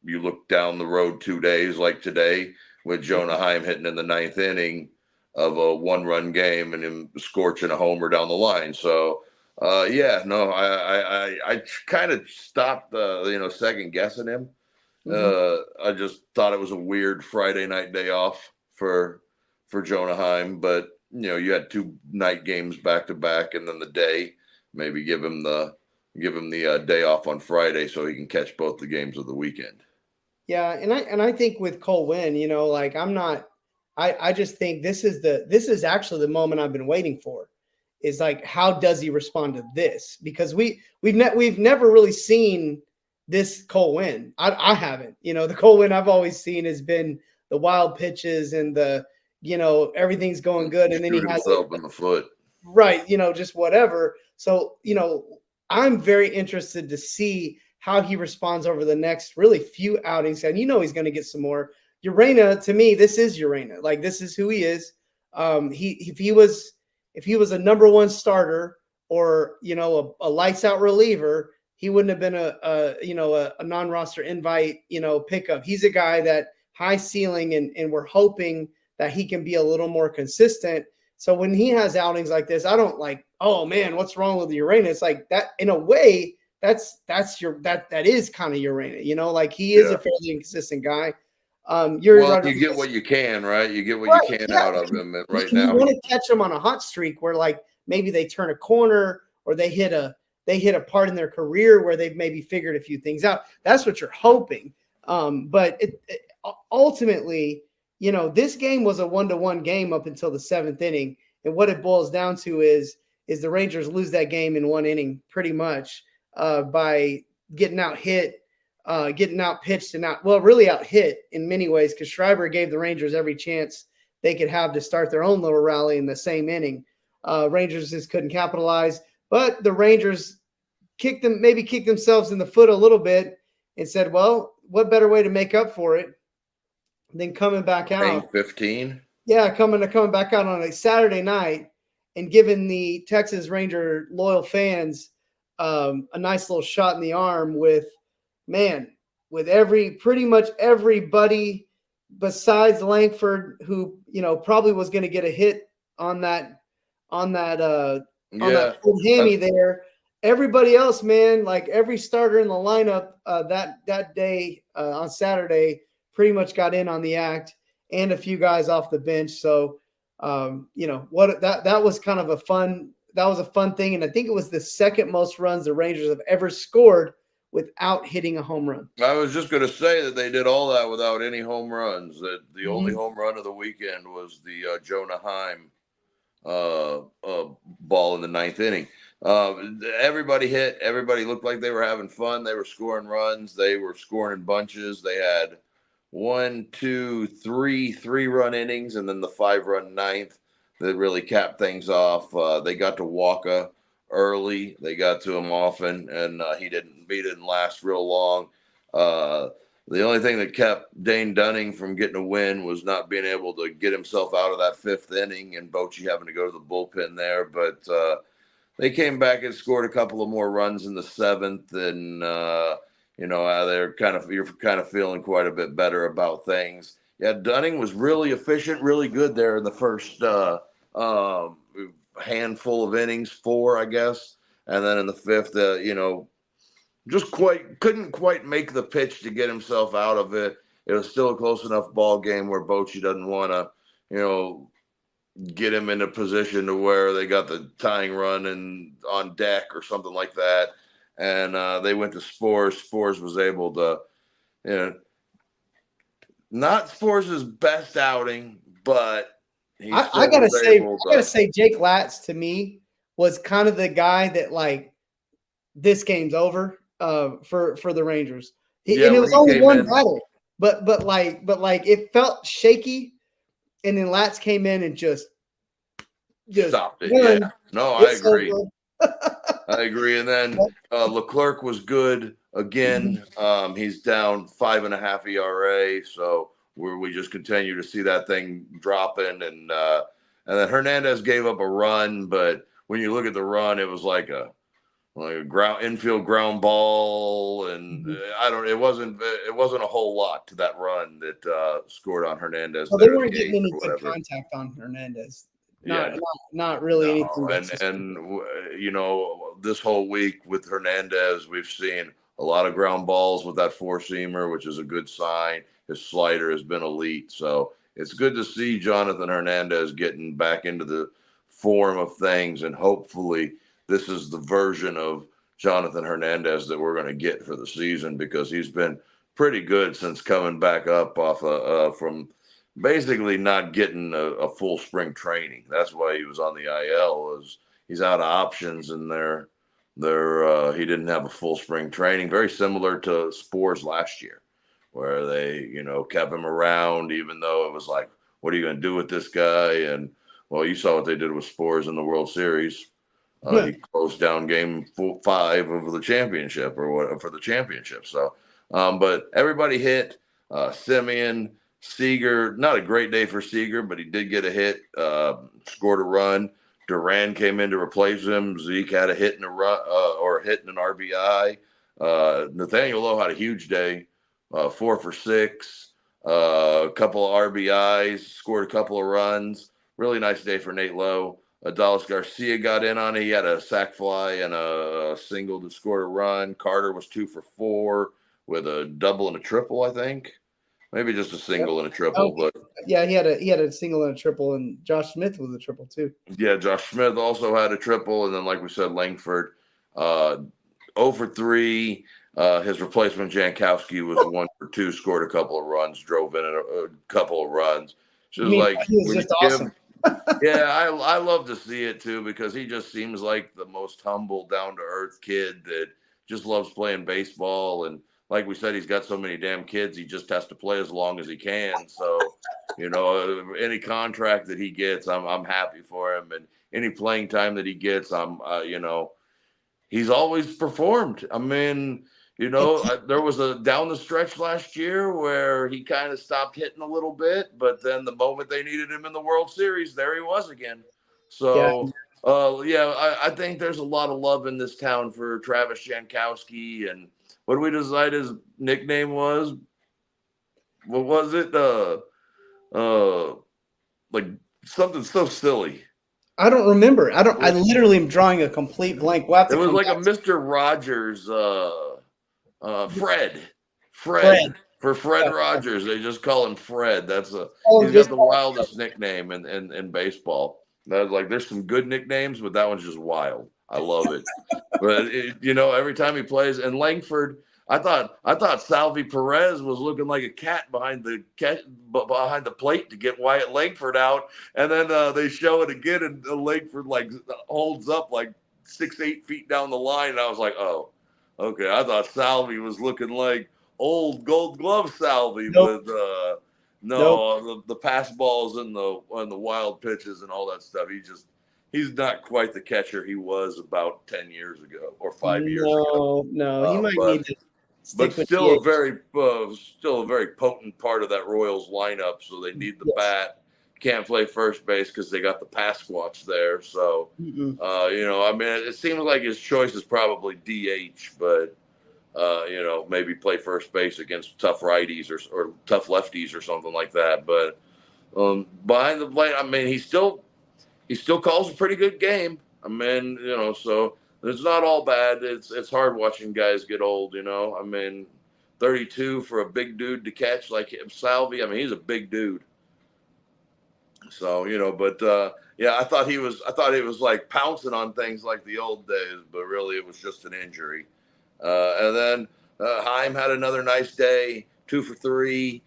S2: you look down the road 2 days, like today, with Jonah Heim hitting in the 9th inning of a 1-run game and him scorching a homer down the line. So, I kind of stopped, second guessing him. I just thought it was a weird Friday night day off for Jonah Heim, but you had 2 night games back to back, and then the day, maybe give him the give him the day off on Friday so he can catch both the games of the weekend.
S1: Yeah, and I think with Cole Winn, like I just think this is actually the moment I've been waiting for. Is like, how does he respond to this? Because we've never really seen this Cole Winn. I haven't. The Cole Winn I've always seen has been the wild pitches and the everything's going good, and then he has
S2: himself in the foot.
S1: Right, just whatever. So, I'm very interested to see how he responds over the next really few outings. And he's going to get some more. Urena, to me, this is Urena. Like, this is who he is. If he was a number one starter or a lights out reliever, he wouldn't have been a non-roster invite pickup. He's a guy that high ceiling, and we're hoping that he can be a little more consistent. So when he has outings like this, I don't like, oh man, what's wrong with Urena? It's like that in a way. That is kind of Urena, like he is a fairly inconsistent guy.
S2: You get what you can, right? You get what you can out of him right now.
S1: You want to catch him on a hot streak where like maybe they turn a corner or they hit a part in their career where they've maybe figured a few things out. That's what you're hoping. But ultimately, this game was a 1-1 game up until the 7th inning. And what it boils down to is the Rangers lose that game in 1 inning pretty much by getting out hit, getting out pitched and really out hit in many ways, because Schreiber gave the Rangers every chance they could have to start their own little rally in the same inning. Rangers just couldn't capitalize, but the Rangers kicked themselves in the foot a little bit and said, well, what better way to make up for it than coming back out
S2: 15?
S1: Yeah, coming back out on a Saturday night and giving the Texas Ranger loyal fans a nice little shot in the arm with pretty much everybody besides Langford, who probably was going to get a hit on that hammy there. Everybody else, man, like every starter in the lineup that day on Saturday pretty much got in on the act, and a few guys off the bench. So that was kind of a fun thing, and I think it was the second most runs the Rangers have ever scored without hitting a home run.
S2: I was just going to say that they did all that without any home runs. That the only home run of the weekend was the Jonah Heim ball in the 9th inning. Everybody hit. Everybody looked like they were having fun. They were scoring runs. They were scoring in bunches. They had 1, 2, 3 3-run innings, and then the 5-run 9th that really capped things off. They got to Walker early. They got to him often, and he didn't last real long. The only thing that kept Dane Dunning from getting a win was not being able to get himself out of that 5th inning, and Bochy having to go to the bullpen there. But they came back and scored a couple of more runs in the 7th, and you're kind of feeling quite a bit better about things. Yeah, Dunning was really efficient, really good there in the first handful of innings, 4, I guess, and then in the 5th, just couldn't quite make the pitch to get himself out of it. It was still a close enough ball game where Bochy doesn't want to, get him in a position to where they got the tying run and on deck or something like that. And they went to Spores. Spores was able to, not Spores' best outing, but
S1: I gotta say, Jake Latz to me was kind of the guy that like this game's over for the Rangers. And it was only one battle, but it felt shaky, and then Latz came in and just
S2: stopped it. Yeah, no, I agree. I agree. And then Leclerc was good again. He's down 5.5 ERA, so we just continue to see that thing dropping. And then Hernandez gave up a run, but when you look at the run, it was like a infield ground ball, and it wasn't a whole lot to that run that scored on Hernandez.
S1: Well, they weren't getting any good contact on Hernandez. Not really anything.
S2: And this whole week with Hernandez, we've seen a lot of ground balls with that 4-seamer, which is a good sign. His slider has been elite, so it's good to see Jonathan Hernandez getting back into the form of things, and hopefully this is the version of Jonathan Hernandez that we're going to get for the season, because he's been pretty good since coming back up off from basically not getting a full spring training. That's why he was on the IL. He's out of options, and he didn't have a full spring training. Very similar to Spores last year, where they kept him around, even though it was like, what are you going to do with this guy? And well, you saw what they did with Spores in the World Series. He closed down game 5 of the championship, or what, for the championship. So, but everybody hit. Simeon, Seager, not a great day for Seager, but he did get a hit, scored a run. Duran came in to replace him. Zeke had a hit and a run, or a hit and an RBI. Nathaniel Lowe had a huge day, 4 for 6, a couple of RBIs, scored a couple of runs. Really nice day for Nate Lowe. Dallas Garcia got in on it. He had a sac fly and a single to score a run. Carter was 2 for 4 with a double and a triple, I think. Maybe just a single and a triple, but
S1: yeah, he had a single and a triple, and Josh Smith was a triple too.
S2: Yeah, Josh Smith also had a triple, and then like we said, Langford, 0 for 3. His replacement Jankowski was 1 for 2, scored a couple of runs, drove in a couple of runs. So it was like,
S1: he was just awesome.
S2: Yeah, I love to see it too, because he just seems like the most humble, down to earth kid that just loves playing baseball. And like we said, he's got so many damn kids, he just has to play as long as he can. So, any contract that he gets, I'm happy for him, and any playing time that he gets, he's always performed. I mean, there was a down the stretch last year where he kind of stopped hitting a little bit, but then the moment they needed him in the World Series, there he was again. So, I think there's a lot of love in this town for Travis Jankowski. And what did we decide his nickname was? What was it? Like something so silly.
S1: I don't remember. I literally am drawing a complete blank.
S2: It was like a Mr. Rogers. Fred. For Fred Rogers, they just call him Fred. He's got the wildest nickname in baseball. That's like, there's some good nicknames, but that one's just wild. I love it. But every time he plays, and Langford, I thought Salvi Perez was looking like a cat behind the plate to get Wyatt Langford out, and then they show it again, and Langford like holds up like 6-8 feet down the line, and I was like, oh. Okay, I thought Salvi was looking like old Gold Glove Salvi,
S1: nope.
S2: With the pass balls and the wild pitches and all that stuff. He's not quite the catcher he was about 10 years ago or 5 years ago.
S1: No, he might need to stick with
S2: still a very potent part of that Royals lineup. So they need the bat. Can't play first base because they got the Pasquatch there. So, it seems like his choice is probably DH, but, maybe play first base against tough righties or tough lefties or something like that. But behind the plate, he still calls a pretty good game. So it's not all bad. It's hard watching guys get old, 32 for a big dude to catch like Salvi. He's a big dude. So, I thought he was like pouncing on things like the old days, but really it was just an injury. And then Heim had another nice day, 2 for 3.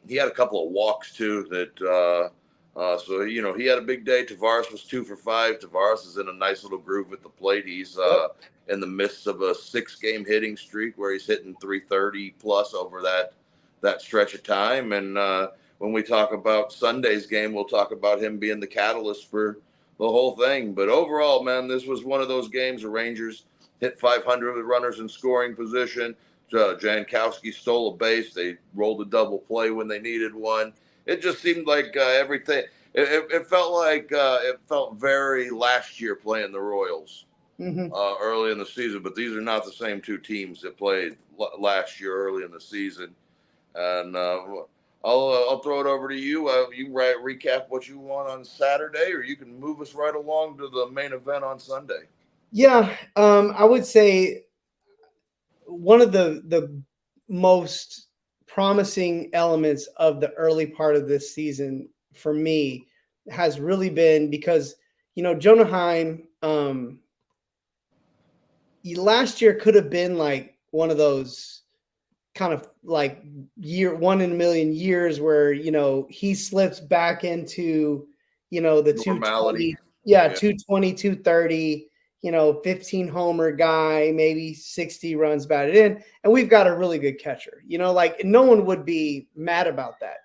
S2: He had a couple of walks too so he had a big day. Tavares was 2 for 5. Tavares is in a nice little groove at the plate. He's in the midst of a 6-game hitting streak where he's hitting 330 plus over that stretch of time. And, when we talk about Sunday's game, we'll talk about him being the catalyst for the whole thing. But overall, man, this was one of those games. The Rangers hit 500 with runners in scoring position. Jankowski stole a base. They rolled a double play when they needed one. It just seemed like everything. It felt very last year playing the Royals early in the season. But these are not the same two teams that played last year early in the season. And I'll throw it over to you. You recap what you want on Saturday, or you can move us right along to the main event on Sunday.
S1: Yeah, I would say one of the most promising elements of the early part of this season for me has really been because Jonah Heim, last year could have been like one of those kind of like year 1 in a million years where, he slips back into, the
S2: Normality.
S1: 220, yeah, 220, 230, 15 homer guy, maybe 60 runs batted in. And we've got a really good catcher, like no one would be mad about that.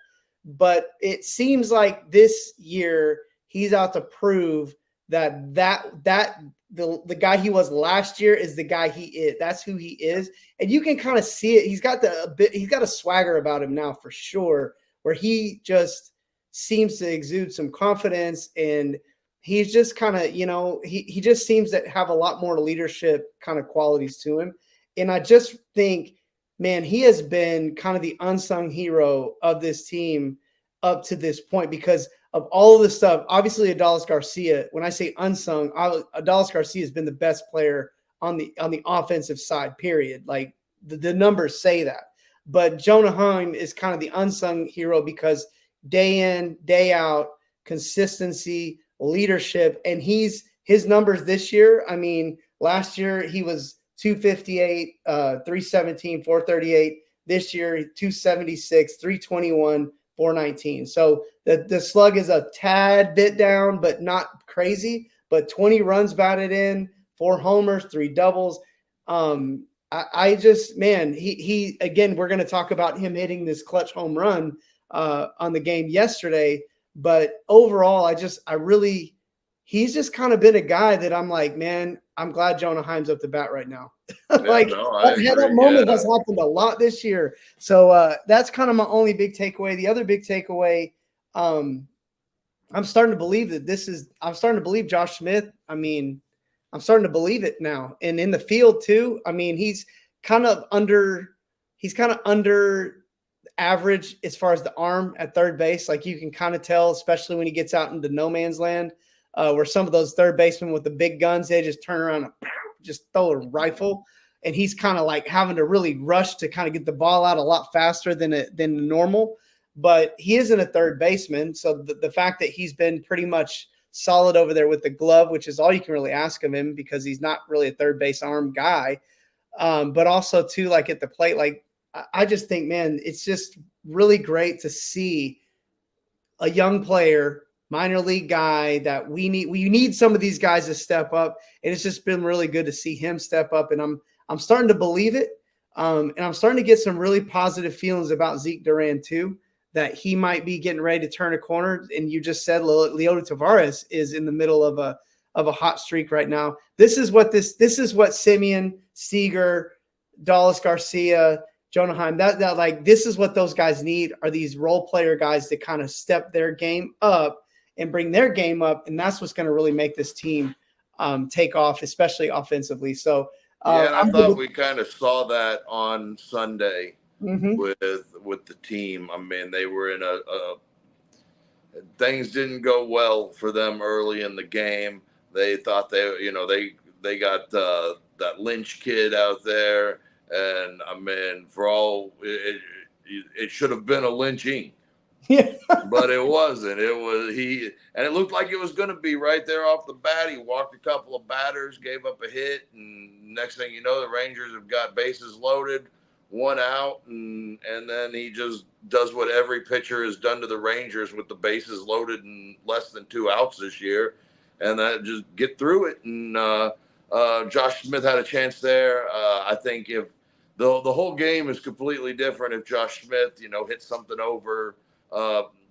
S1: But it seems like this year he's out to prove that the guy he was last year is the guy he is. That's who he is. And you can kind of see it. He's got a swagger about him now for sure, where he just seems to exude some confidence, and he's just kind of, he just seems to have a lot more leadership kind of qualities to him. And I just think, man, he has been kind of the unsung hero of this team up to this point because of all of this stuff. Obviously, Adolis Garcia, when I say unsung, Adolis Garcia has been the best player on the offensive side, period. Like the numbers say that. But Jonah Heim is kind of the unsung hero because day in, day out, consistency, leadership, and his numbers this year. I mean, last year he was 258, 317, 438. This year, 276, 321, 419. So the slug is a tad bit down, but not crazy. But 20 runs batted in, 4 homers, 3 doubles. I just, man, he again, we're going to talk about him hitting this clutch home run on the game yesterday. But overall, he's just kind of been a guy that I'm like, man, I'm glad Jonah Heim's up the bat right now. Like that moment has happened a lot this year. So that's kind of my only big takeaway. The other big takeaway, I'm starting to believe I'm starting to believe Josh Smith. I mean, I'm starting to believe it now. And in the field too, I mean, he's kind of under average as far as the arm at third base. Like you can kind of tell, especially when he gets out into no man's land, where some of those third basemen with the big guns, they just turn around and just throw a rifle. And he's kind of like having to really rush to kind of get the ball out a lot faster than normal. But he isn't a third baseman. So the fact that he's been pretty much solid over there with the glove, which is all you can really ask of him because he's not really a third base arm guy. But also too, like at the plate, like I just think, man, it's just really great to see a young player, minor league guy that we need some of these guys to step up. And it's just been really good to see him step up. And I'm starting to believe it. And I'm starting to get some really positive feelings about Zeke Duran too, that he might be getting ready to turn a corner. And you just said Leody Taveras is in the middle of a hot streak right now. This is what Simeon, Seager, Adolis Garcia, Jonah Heim, that like this is what those guys need, are these role player guys to kind of step their game up and bring their game up. And that's what's going to really make this team take off, especially offensively. So
S2: I thought we kind of saw that on Sunday with the team. I mean, they were in things didn't go well for them early in the game. They thought they got that Lynch kid out there. And I mean, for all it should have been a lynching, but it wasn't. It was and it looked like it was going to be right there off the bat. He walked a couple of batters, gave up a hit, and next thing you know, the Rangers have got bases loaded, 1 out, and then he just does what every pitcher has done to the Rangers with the bases loaded and less than 2 outs this year, and that just get through it. And Josh Smith had a chance there. I think if the whole game is completely different if Josh Smith, hits something over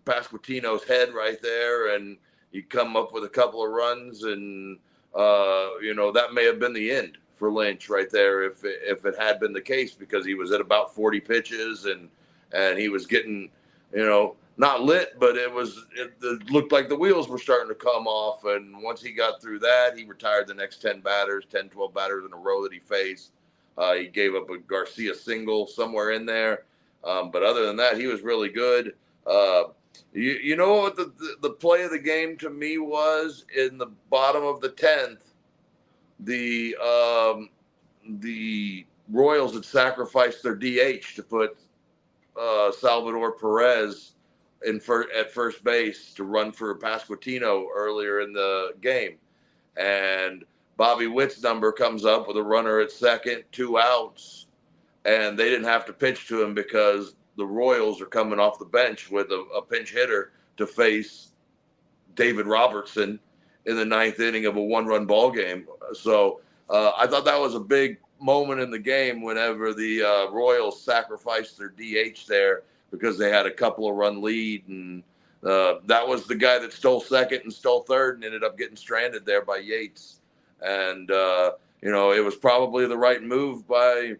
S2: Pasquantino's head right there, and you come up with a couple of runs, and that may have been the end for Lynch right there if it had been the case, because he was at about 40 pitches and he was getting, not lit, but it looked like the wheels were starting to come off. And once he got through that, he retired the next 10, 12 batters in a row that he faced. He gave up a Garcia single somewhere in there. But other than that, he was really good. You know what the play of the game to me was? In the bottom of the 10th, the Royals had sacrificed their DH to put Salvador Perez at first base to run for Pasquantino earlier in the game. And Bobby Witt's number comes up with a runner at second, 2 outs, and they didn't have to pitch to him because the Royals are coming off the bench with a pinch hitter to face David Robertson in the 9th inning of a 1-run ball game. So I thought that was a big moment in the game whenever the Royals sacrificed their DH there because they had a couple of run lead, and that was the guy that stole second and stole third and ended up getting stranded there by Yates. And it was probably the right move by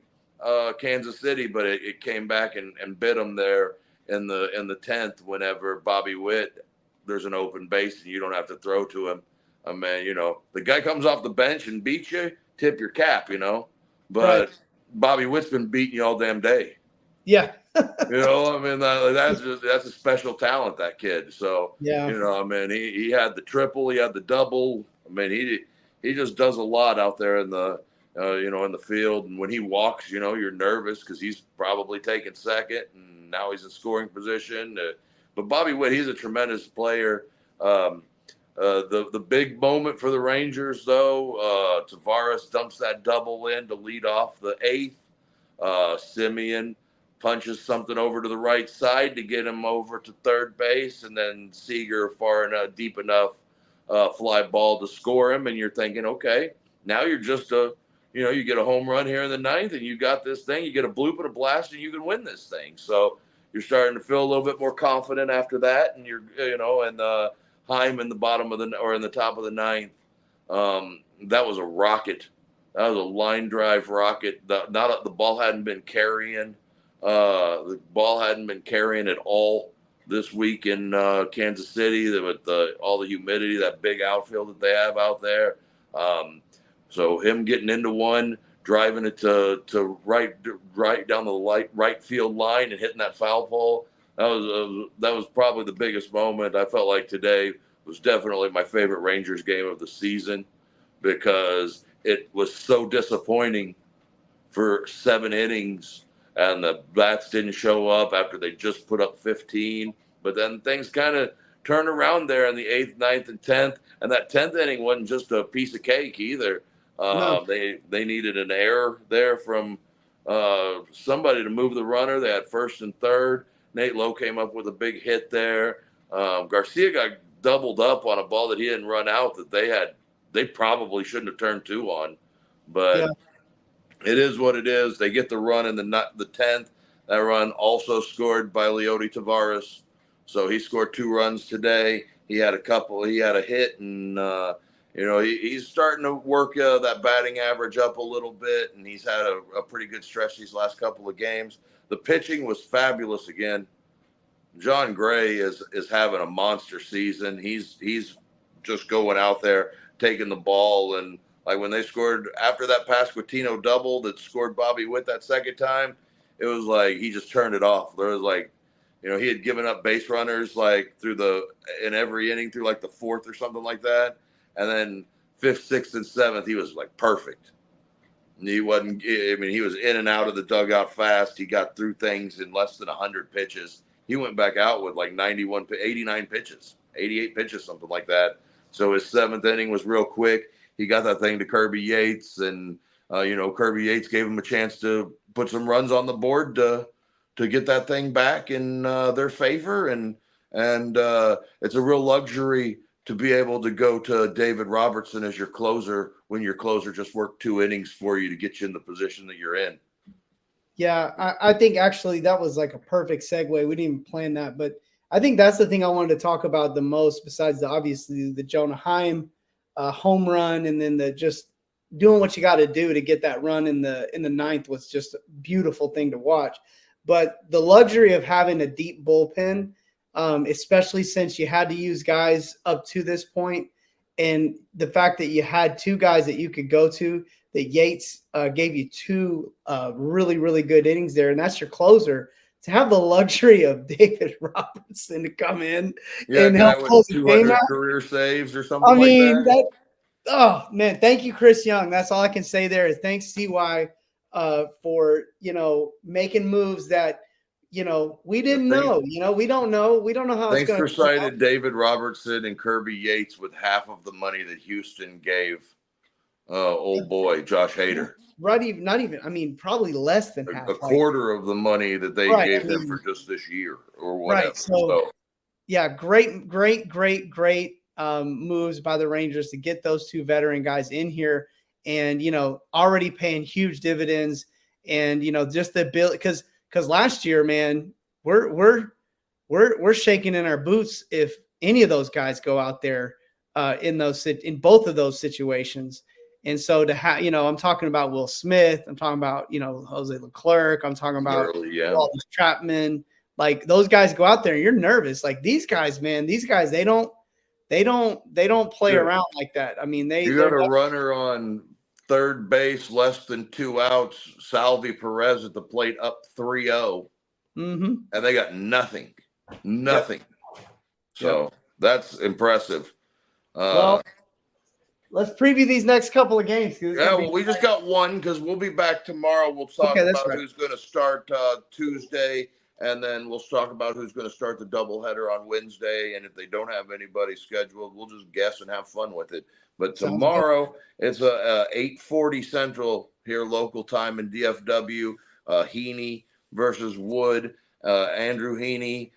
S2: Kansas City, but it came back and bit them there in the 10th whenever Bobby Witt, there's an open base and you don't have to throw to him. I mean, the guy comes off the bench and beats you, tip your cap, but right. Bobby Witt's been beating you all damn day.
S1: Yeah.
S2: I mean, that's a special talent, that kid. So,
S1: yeah.
S2: I mean, he had the triple, he had the double. I mean, he just does a lot out there in the, in the field. And when he walks, you're nervous because he's probably taking second and now he's in scoring position. But Bobby Witt, he's a tremendous player. The big moment for the Rangers, though, Tavares dumps that double in to lead off the 8th. Simeon punches something over to the right side to get him over to third base, and then Seager far enough, deep enough fly ball to score him. And you're thinking, okay, now you're just you get a home run here in the 9th, and you got this thing. You get a bloop and a blast, and you can win this thing. So you're starting to feel a little bit more confident after that, and Heim in the bottom of in the top of the 9th. That was a rocket. That was a line drive rocket. The ball hadn't been carrying. The ball hadn't been carrying at all this week in Kansas City with all the humidity, that big outfield that they have out there. So him getting into one, driving it to right down the right field line and hitting that foul pole. That was probably the biggest moment. I felt like today was definitely my favorite Rangers game of the season because it was so disappointing for 7 innings and the bats didn't show up after they just put up 15. But then things kind of turned around there in the 8th, 9th, and 10th. And that 10th inning wasn't just a piece of cake either.
S1: No.
S2: They needed an error there from somebody to move the runner. They had first and third. Nate Lowe came up with a big hit there. Garcia got doubled up on a ball that he didn't run out that they probably shouldn't have turned 2 on. But It is what it is. They get the run in the 10th. That run also scored by Leody Tavares. So he scored 2 runs today. He had a hit, and he's starting to work that batting average up a little bit, and he's had a pretty good stretch these last couple of games. The pitching was fabulous again. John Gray is having a monster season. He's just going out there, taking the ball, and like when they scored after that Pasquantino double that scored Bobby Witt that second time, it was like he just turned it off. There was like, he had given up base runners like in every inning through like the 4th or something like that. And then 5th, 6th, and 7th, he was like perfect. He was in and out of the dugout fast. He got through things in less than 100 pitches. He went back out with like 89 pitches, 88 pitches, something like that. So his 7th inning was real quick. He got that thing to Kirby Yates, and Kirby Yates gave him a chance to put some runs on the board to get that thing back in their favor, and it's a real luxury to be able to go to David Robertson as your closer when your closer just worked 2 innings for you to get you in the position that you're in.
S1: Yeah, I think actually that was like a perfect segue. We didn't even plan that, but I think that's the thing I wanted to talk about the most, besides obviously the Jonah Heim home run, and then the just doing what you got to do to get that run in the 9th was just a beautiful thing to watch. But the luxury of having a deep bullpen, especially since you had to use guys up to this point, and the fact that you had 2 guys that you could go to, that Yates gave you 2 really, really good innings there, and that's your closer. To have the luxury of David Robertson to come in and help close the game out,
S2: career saves or something like that.
S1: Oh man, thank you, Chris Young. That's all I can say there is thanks CY for making moves that we didn't know. We don't know. We don't know how it's going to.
S2: Thanks for citing David Robertson and Kirby Yates with half of the money that Houston gave old boy, Josh Hader.
S1: Right, not even. I mean, probably less than half.
S2: A quarter of the money that they gave him for just this year or whatever.
S1: Right. So, yeah, great moves by the Rangers to get those two veteran guys in here, and already paying huge dividends, and just the ability because last year, man, we're shaking in our boots if any of those guys go out there in both of those situations. And so to have, I'm talking about Will Smith, I'm talking about, Jose Leclerc, I'm talking about all these Trapman, like those guys go out there and you're nervous. Like these guys, man, they don't play around like that. I mean,
S2: you got a runner on third base, less than 2 outs, Salvi Perez at the plate up 3-0.
S1: Mm-hmm.
S2: And they got nothing. So that's impressive.
S1: Well, let's preview these next couple of games.
S2: We just got one because we'll be back tomorrow. We'll talk about who's going to start Tuesday, and then we'll talk about who's going to start the doubleheader on Wednesday. And if they don't have anybody scheduled, we'll just guess and have fun with it. But tomorrow, it's 8:40 Central here, local time in DFW. Heaney versus Wood. Andrew Heaney.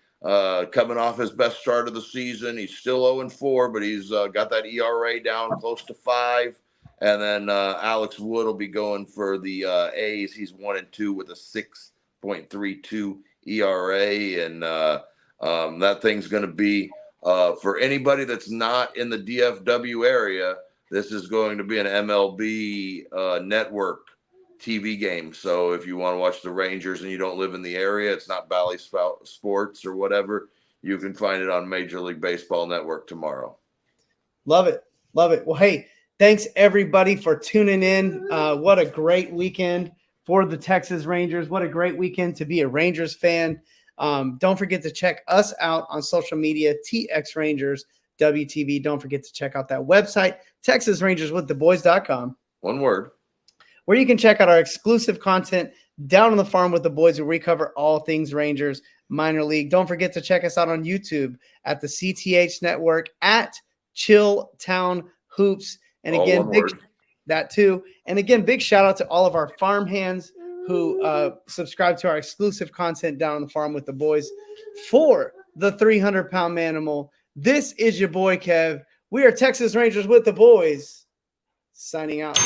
S2: Coming off his best start of the season. He's still 0-4, but he's got that ERA down close to 5. And then Alex Wood will be going for the A's. He's 1-2 with a 6.32 ERA. And that thing's going to be, for anybody that's not in the DFW area, this is going to be an MLB network TV game. So if you want to watch the Rangers and you don't live in the area, it's not Bally Sports or whatever, you can find it on Major League Baseball Network tomorrow.
S1: Love it. Well, hey, thanks everybody for tuning in. What a great weekend for the Texas Rangers. What a great weekend to be a Rangers fan. Don't forget to check us out on social media, TX Rangers WTV. Don't forget to check out that website, TexasRangersWithTheBoys.com.
S2: One word.
S1: Where you can check out our exclusive content down on the farm with the boys, where we cover all things Rangers minor league. Don't forget to check us out on YouTube at the CTH Network at Chilltown Hoops. And again, big shout out to all of our farm hands who subscribe to our exclusive content down on the farm with the boys. For the 300-pound manimal, this is your boy Kev. We are Texas Rangers with the boys, signing out.